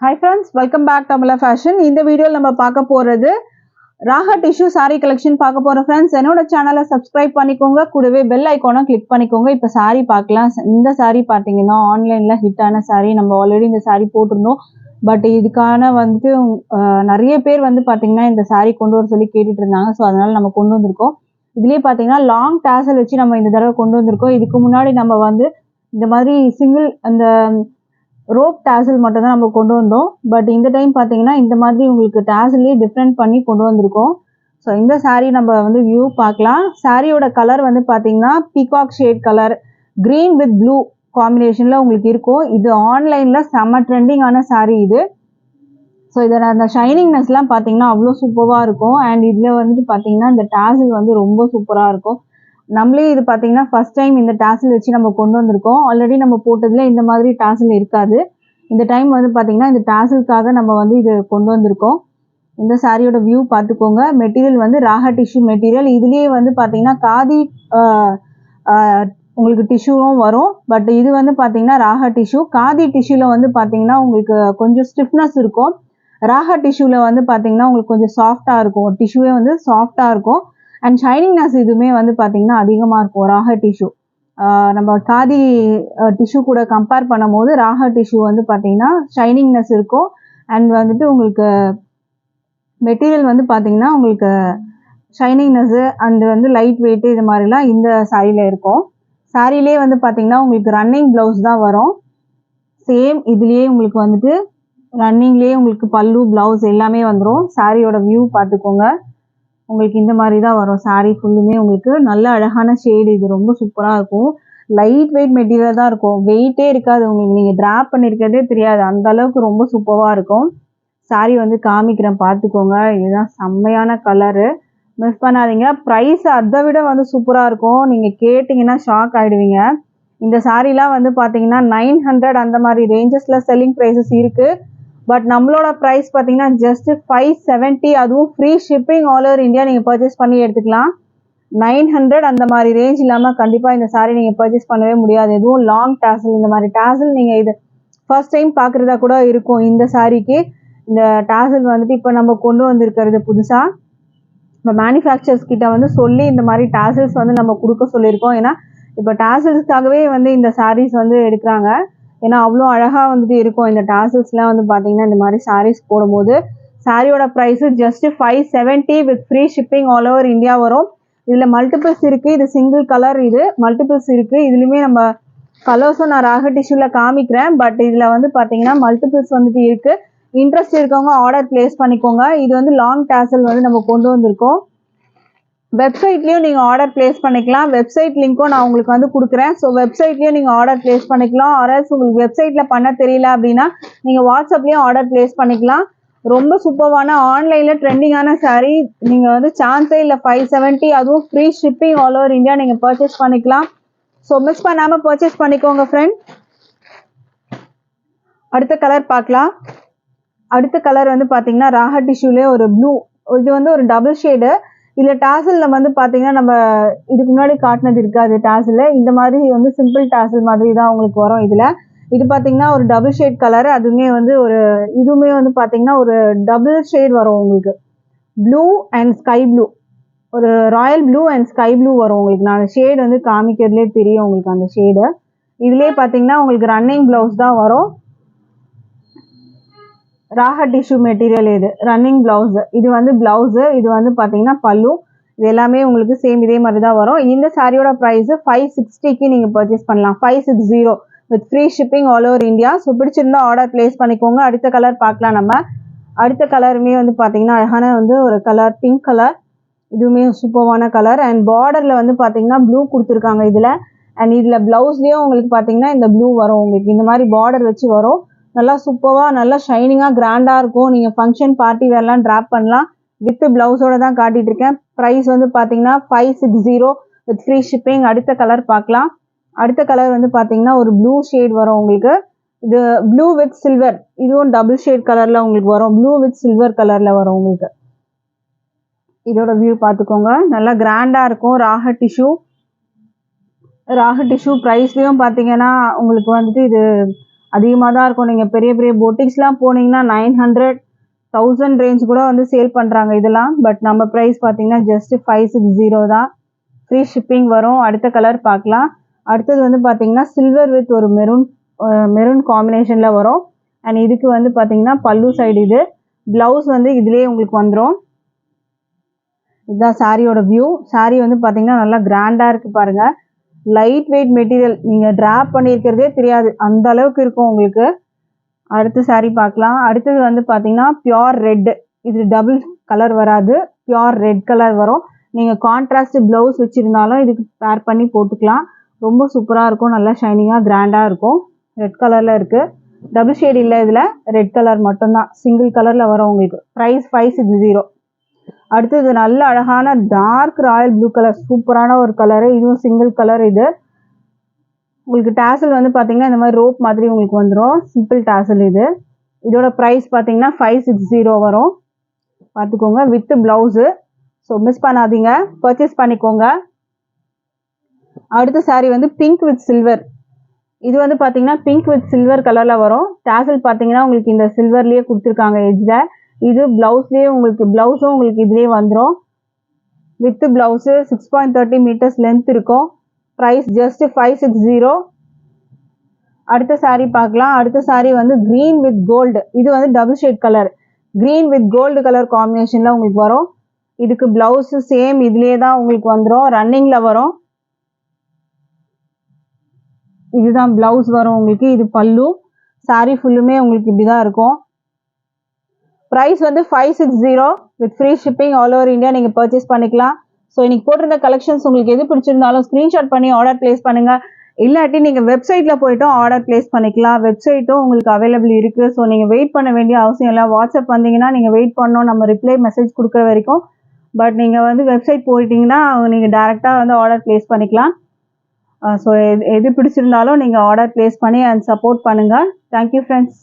Hi friends, welcome back to Amala Fashion. இந்த வீடியோல நம்ம பார்க்க போறது ராகா டிஷ்யூ saree கலெக்ஷன் பார்க்க போறோம் friends. என்னோட சேனலை சப்ஸ்கிரைப் பண்ணிக்கோங்க, கூடவே பெல் ஐகானை கிளிக் பண்ணிக்கோங்க. இப்போ saree பார்க்கலாம். இந்த saree பாத்தீங்கன்னா ஆன்லைன்ல ஹிட் ஆன saree. நம்ம ஆல்ரெடி இந்த saree போட்டிருந்தோம். பட் இதுக்கான வந்து நிறைய பேர் வந்து பாத்தீங்கன்னா இந்த saree கொண்டு வர சொல்லி கேட்டுட்டு இருந்தாங்க. ஸோ அதனால நம்ம கொண்டு வந்திருக்கோம். இதுலயே பாத்தீங்கன்னா லாங் டாசல் வச்சு நம்ம இந்த தடவை கொண்டு வந்திருக்கோம். இதுக்கு முன்னாடி நம்ம வந்து இந்த மாதிரி சிங்கிள் அந்த ரோப் டாசல் மட்டும் தான் நம்ம கொண்டு வந்தோம். பட் இந்த டைம் பார்த்தீங்கன்னா இந்த மாதிரி உங்களுக்கு டாசல்லே டிஃப்ரெண்ட் பண்ணி கொண்டு வந்திருக்கோம். ஸோ இந்த saree நம்ம வந்து வியூ பார்க்கலாம். சாரியோட கலர் வந்து பார்த்தீங்கன்னா peacock shade colour, green with blue காம்பினேஷனில் உங்களுக்கு இருக்கும். இது ஆன்லைனில் செம்ம ட்ரெண்டிங்கான saree இது. ஸோ இதில் அந்த ஷைனிங்னஸ்லாம் பார்த்தீங்கன்னா அவ்வளோ சூப்பராக இருக்கும். அண்ட் இதில் வந்துட்டு பார்த்தீங்கன்னா இந்த டாசல் வந்து ரொம்ப சூப்பராக இருக்கும். நம்மளே இது பார்த்தீங்கன்னா ஃபர்ஸ்ட் டைம் இந்த டாசல் வச்சு நம்ம கொண்டு வந்திருக்கோம். ஆல்ரெடி நம்ம போட்டதுல இந்த மாதிரி டாசல் இருக்காது. இந்த டைம் வந்து பார்த்தீங்கன்னா இந்த டாசலுக்காக நம்ம வந்து இது கொண்டு வந்திருக்கோம். இந்த சாரியோட வியூ பார்த்துக்கோங்க. மெட்டீரியல் வந்து ராகா டிஷ்யூ மெட்டீரியல். இதுலேயே வந்து பார்த்தீங்கன்னா காதி உங்களுக்கு டிஷ்யூவும் வரும். பட் இது வந்து பார்த்தீங்கன்னா ராகா டிஷ்யூ. காதி டிஷ்யூவில் வந்து பார்த்தீங்கன்னா உங்களுக்கு கொஞ்சம் ஸ்டிஃப்னஸ் இருக்கும். ராகா டிஷ்யூவில் வந்து பார்த்தீங்கன்னா உங்களுக்கு கொஞ்சம் சாஃப்டாக இருக்கும். டிஷ்யூவே வந்து சாஃப்டாக இருக்கும். அண்ட் ஷைனிங்னஸ் இதுவுமே வந்து பார்த்தீங்கன்னா அதிகமாக இருக்கும் ராகா டிஷ்யூ. நம்ம காதி டிஷ்யூ கூட கம்பேர் பண்ணும்போது ராகா டிஷ்யூ வந்து பார்த்தீங்கன்னா ஷைனிங்னஸ் இருக்கும். அண்ட் வந்துட்டு உங்களுக்கு மெட்டீரியல் வந்து பார்த்தீங்கன்னா உங்களுக்கு ஷைனிங்னஸ்ஸு அண்ட் வந்து லைட் வெயிட்டு இது மாதிரிலாம் இந்த சாரியில் இருக்கும். சாரிலே வந்து பார்த்தீங்கன்னா உங்களுக்கு ரன்னிங் ப்ளவுஸ் தான் வரும். சேம் இதுலேயே உங்களுக்கு வந்துட்டு ரன்னிங்லேயே உங்களுக்கு பல்லு ப்ளவுஸ் எல்லாமே வந்துடும். சாரியோட வியூ பார்த்துக்கோங்க. உங்களுக்கு இந்த மாதிரி தான் வரும். saree ஃபுல்லுமே உங்களுக்கு நல்ல அழகான ஷேடு. இது ரொம்ப சூப்பராக இருக்கும். லைட் வெயிட் மெட்டீரியல் தான் இருக்கும். வெயிட்டே இருக்காது உங்களுக்கு. நீங்கள் ட்ராப் பண்ணியிருக்கிறதே தெரியாது. அந்த அளவுக்கு ரொம்ப சூப்பராக இருக்கும். saree வந்து காமிக்கிறேன் பார்த்துக்கோங்க. இதுதான் செம்மையான கலரு. மிஸ் பண்ணாதீங்க. ப்ரைஸ் அதை விட வந்து சூப்பராக இருக்கும். நீங்கள் கேட்டிங்கன்னா ஷாக் ஆகிடுவீங்க. இந்த சாரீலாம் வந்து பார்த்தீங்கன்னா 900 அந்த மாதிரி ரேஞ்சஸில் செல்லிங் ப்ரைஸஸ் இருக்குது. பட் நம்மளோட ப்ரைஸ் பார்த்தீங்கன்னா ஜஸ்ட் 570. அதுவும் free shipping all over India நீங்கள் பர்ச்சேஸ் பண்ணி எடுத்துக்கலாம். 900 அந்த மாதிரி ரேஞ்ச் இல்லாமல் கண்டிப்பாக இந்த saree நீங்கள் பர்ச்சேஸ் பண்ணவே முடியாது. எதுவும் லாங் டாசல் இந்த மாதிரி டாசல் நீங்கள் இது ஃபர்ஸ்ட் டைம் பார்க்குறதா கூட இருக்கும். இந்த சாரீக்கு இந்த டாசல் வந்துட்டு இப்போ நம்ம கொண்டு வந்திருக்கிறது புதுசாக இப்போ மேனுஃபேக்சர்ஸ் கிட்ட வந்து சொல்லி இந்த மாதிரி டாசல்ஸ் வந்து நம்ம கொடுக்க சொல்லியிருக்கோம். ஏன்னா இப்போ டாசல்ஸ்க்காகவே வந்து இந்த sarees வந்து எடுக்கிறாங்க. ஏன்னா அவ்வளோ அழகாக வந்துட்டு இருக்கும். இந்த டாசல்ஸ்லாம் வந்து பார்த்தீங்கன்னா இந்த மாதிரி sarees போடும்போது சாரியோட price just 570 with free shipping all over India வரும். இதில் மல்டிபிள்ஸ் இருக்குது. இது சிங்கிள் கலர், இது மல்டிபிள்ஸ் இருக்குது. இதுலேயுமே நம்ம கலர்ஸும் நான் ராக டிஷ்யூவில் காமிக்கிறேன். பட் இதில் வந்து பார்த்தீங்கன்னா மல்டிபிள்ஸ் வந்துட்டு இருக்குது. இன்ட்ரெஸ்ட் இருக்கவங்க ஆர்டர் பிளேஸ் பண்ணிக்கோங்க. இது வந்து லாங் டாசல் வந்து நம்ம கொண்டு வந்திருக்கோம். வெப்சைட்லேயும் நீங்கள் ஆர்டர் பிளேஸ் பண்ணிக்கலாம். வெப்சைட் லிங்க்கும் நான் உங்களுக்கு வந்து கொடுக்குறேன். ஸோ வெப்சைட்லேயும் நீங்கள் ஆர்டர் பிளேஸ் பண்ணிக்கலாம். ஆர்எல்ஸ் உங்களுக்கு வெப்சைட்டில் பண்ண தெரியல அப்படின்னா நீங்கள் வாட்ஸ்அப்லேயும் ஆர்டர் பிளேஸ் பண்ணிக்கலாம். ரொம்ப சூப்பரான ஆன்லைனில் ட்ரெண்டிங்கான saree. நீங்கள் வந்து சான்ஸே இல்லை. 570 அதுவும் free shipping all over India நீங்கள் பர்ச்சேஸ் பண்ணிக்கலாம். ஸோ மிஸ் பண்ணாமல் பர்ச்சேஸ் பண்ணிக்கோங்க ஃப்ரெண்ட். அடுத்த கலர் பார்க்கலாம். அடுத்த கலர் வந்து பார்த்தீங்கன்னா ராகா டிஷ்யூலே ஒரு ப்ளூ. இது வந்து ஒரு டபுள் ஷேடு. இதில் டாசலில் வந்து பார்த்தீங்கன்னா நம்ம இதுக்கு முன்னாடி காட்டினது இருக்காது. டாசலில் இந்த மாதிரி வந்து சிம்பிள் டாசல் மாதிரி தான் உங்களுக்கு வரும். இதில் இது பார்த்தீங்கன்னா ஒரு டபுள் ஷேட் கலர். அதுவுமே வந்து ஒரு இதுவுமே வந்து பார்த்தீங்கன்னா ஒரு டபுள் ஷேட் வரும் உங்களுக்கு. ப்ளூ அண்ட் ஸ்கை ப்ளூ, ஒரு Royal blue and sky blue வரும் உங்களுக்கு. நான் அந்த ஷேடு வந்து காமிக்கிறதுலே தெரியும் உங்களுக்கு அந்த ஷேடு. இதுலேயே பார்த்தீங்கன்னா உங்களுக்கு ரன்னிங் ப்ளவுஸ் தான் வரும். ராகா டிஷ்யூ மெட்டீரியல் இது ரன்னிங் ப்ளவுஸு. இது வந்து ப்ளவுஸு. இது வந்து பார்த்தீங்கன்னா பல்லு. இது எல்லாமே உங்களுக்கு சேம் இதே மாதிரி தான் வரும். இந்த சாரியோட ப்ரைஸு 560க்கு நீங்கள் பர்ச்சேஸ் பண்ணலாம். 560 with free shipping all over India. So பிடிச்சிருந்தா ஆர்டர் பிளேஸ் பண்ணிக்கோங்க. அடுத்த கலர் பார்க்கலாம் நம்ம. அடுத்த கலருமே வந்து பார்த்தீங்கன்னா அழகான வந்து ஒரு கலர், பிங்க் கலர். இதுவுமே சூப்பரான கலர். அண்ட் பார்டரில் வந்து பார்த்தீங்கன்னா ப்ளூ கொடுத்துருக்காங்க இதில். அண்ட் இதில் ப்ளவுஸ்லேயும் உங்களுக்கு பார்த்தீங்கன்னா இந்த ப்ளூ வரும் உங்களுக்கு. இந்த மாதிரி பார்டர் வச்சு வரும். நல்லா சூப்பராக நல்லா ஷைனிங்காக கிராண்டாக இருக்கும். நீங்கள் ஃபங்க்ஷன் பார்ட்டி வேர்லாம் ட்ராப் பண்ணலாம். வித் ப்ளவுஸோட தான் காட்டிகிட்டு இருக்கேன். ப்ரைஸ் வந்து பார்த்தீங்கன்னா 560 வித் ஃப்ரீ ஷிப்பிங். அடுத்த கலர் பார்க்கலாம். அடுத்த கலர் வந்து பார்த்தீங்கன்னா ஒரு ப்ளூ ஷேட் வரும் உங்களுக்கு. இது ப்ளூ வித் சில்வர். இதுவும் டபுள் ஷேட் கலரில் உங்களுக்கு வரும். ப்ளூ வித் சில்வர் கலரில் வரும் உங்களுக்கு. இதோட வியூ பார்த்துக்கோங்க. நல்லா கிராண்டாக இருக்கும். ராக டிஷ்யூ ப்ரைஸ்லேயும் பார்த்தீங்கன்னா உங்களுக்கு வந்துட்டு இது அதிகமாக தான் இருக்கும். நீங்கள் பெரிய பெரிய பொட்டிக்ஸ்லாம் போனீங்கன்னா 900 1000 ரேஞ்ச் கூட வந்து சேல் பண்ணுறாங்க இதெல்லாம். பட் நம்ம ப்ரைஸ் பார்த்தீங்கன்னா ஜஸ்ட் 560 தான். ஃப்ரீ ஷிப்பிங் வரும். அடுத்த கலர் பார்க்கலாம். அடுத்தது வந்து பார்த்தீங்கன்னா சில்வர் வித் ஒரு மெரூன் காம்பினேஷனில் வரும். அண்ட் இதுக்கு வந்து பார்த்தீங்கன்னா பல்லு சைடு இது. ப்ளவுஸ் வந்து இதுலேயே உங்களுக்கு வந்துடும். இதுதான் சாரியோட வியூ. சாரி வந்து பார்த்தீங்கன்னா நல்லா கிராண்டாக இருக்குது பாருங்கள். லைட் வெயிட் மெட்டீரியல், நீங்கள் ட்ராப் பண்ணியிருக்கிறதே தெரியாது, அந்த அளவுக்கு இருக்கும் உங்களுக்கு. அடுத்த சாரி பார்க்கலாம். அடுத்தது வந்து பார்த்தீங்கன்னா பியோர் ரெட். இது டபுள் கலர் வராது, பியோர் ரெட் கலர் வரும். நீங்கள் கான்ட்ராஸ்ட் ப்ளவுஸ் வச்சுருந்தாலும் இதுக்கு பேர் பண்ணி போட்டுக்கலாம். ரொம்ப சூப்பராக இருக்கும், நல்லா ஷைனிங்காக கிராண்டாக இருக்கும். ரெட் கலரில் இருக்குது, டபுள் ஷேட் இல்லை இதில், ரெட் கலர் மட்டும்தான், சிங்கிள் கலரில் வரும் உங்களுக்கு. ப்ரைஸ் 560. அடுத்தது நல்ல அழகான டார்க் ராயல் ப்ளூ கலர், சூப்பரான ஒரு கலரு. இதுவும் சிங்கிள் கலர். இது உங்களுக்கு டேசல் வந்து பார்த்தீங்கன்னா இந்த மாதிரி ரோப் மாதிரி உங்களுக்கு வந்துடும், சிம்பிள் டேசல் இது. இதோட ப்ரைஸ் பார்த்தீங்கன்னா 560 வரும். பார்த்துக்கோங்க, வித் ப்ளவுஸு. ஸோ மிஸ் பண்ணாதீங்க, பர்ச்சேஸ் பண்ணிக்கோங்க. அடுத்த சாரீ வந்து பிங்க் வித் சில்வர். இது வந்து பார்த்தீங்கன்னா பிங்க் வித் சில்வர் கலரில் வரும். டேசல் பார்த்தீங்கன்னா உங்களுக்கு இந்த சில்வர்லேயே கொடுத்துருக்காங்க எட்ஜில். இது ப்ளவுஸ்லேயே உங்களுக்கு, ப்ளவுஸும் உங்களுக்கு இதுலேயே வந்துடும். வித் ப்ளவுஸு 6.30 மீட்டர்ஸ் லென்த் இருக்கும். Price just 560. அடுத்த சாரீ பார்க்கலாம். அடுத்த சாரீ வந்து க்ரீன் வித் கோல்டு. இது வந்து double shade colour, green with gold colour காம்பினேஷனில் உங்களுக்கு வரும். இதுக்கு ப்ளவுஸு சேம் இதுலேயே தான் உங்களுக்கு வந்துடும், ரன்னிங்கில் வரும். இதுதான் ப்ளவுஸ் வரும் உங்களுக்கு. இது பல்லு. சாரீ ஃபுல்லுமே உங்களுக்கு இப்படி தான் இருக்கும். ப்ரைஸ் வந்து 560 with free shipping all over India நீங்கள் பர்ச்சேஸ் பண்ணிக்கலாம். ஸோ இன்னைக்கு போட்டிருந்த கலெக்ஷன்ஸ் உங்களுக்கு எது பிடிச்சிருந்தாலும் ஸ்க்ரீன்ஷாட் பண்ணி ஆர்டர் பிளேஸ் பண்ணுங்கள். இல்லாட்டி நீங்கள் வெப்சைட்டில் போய்ட்டும் ஆர்டர் பிளேஸ் பண்ணிக்கலாம். வெப்சைட்டும் உங்களுக்கு அவைலபிள் இருக்குது. ஸோ நீங்கள் வெயிட் பண்ண வேண்டிய அவசியம் இல்லை. வாட்ஸ்அப் வந்தீங்கன்னா நீங்கள் வெயிட் பண்ணணும், நம்ம ரிப்ளை மெசேஜ் கொடுக்குற வரைக்கும். பட் நீங்கள் வந்து வெப்சைட் போயிட்டீங்கன்னா நீங்கள் டேரெக்டாக வந்து ஆர்டர் பிளேஸ் பண்ணிக்கலாம். ஸோ எது பிடிச்சிருந்தாலும் நீங்கள் ஆர்டர் பிளேஸ் பண்ணி அண்ட் சப்போர்ட் பண்ணுங்கள். Thank you friends.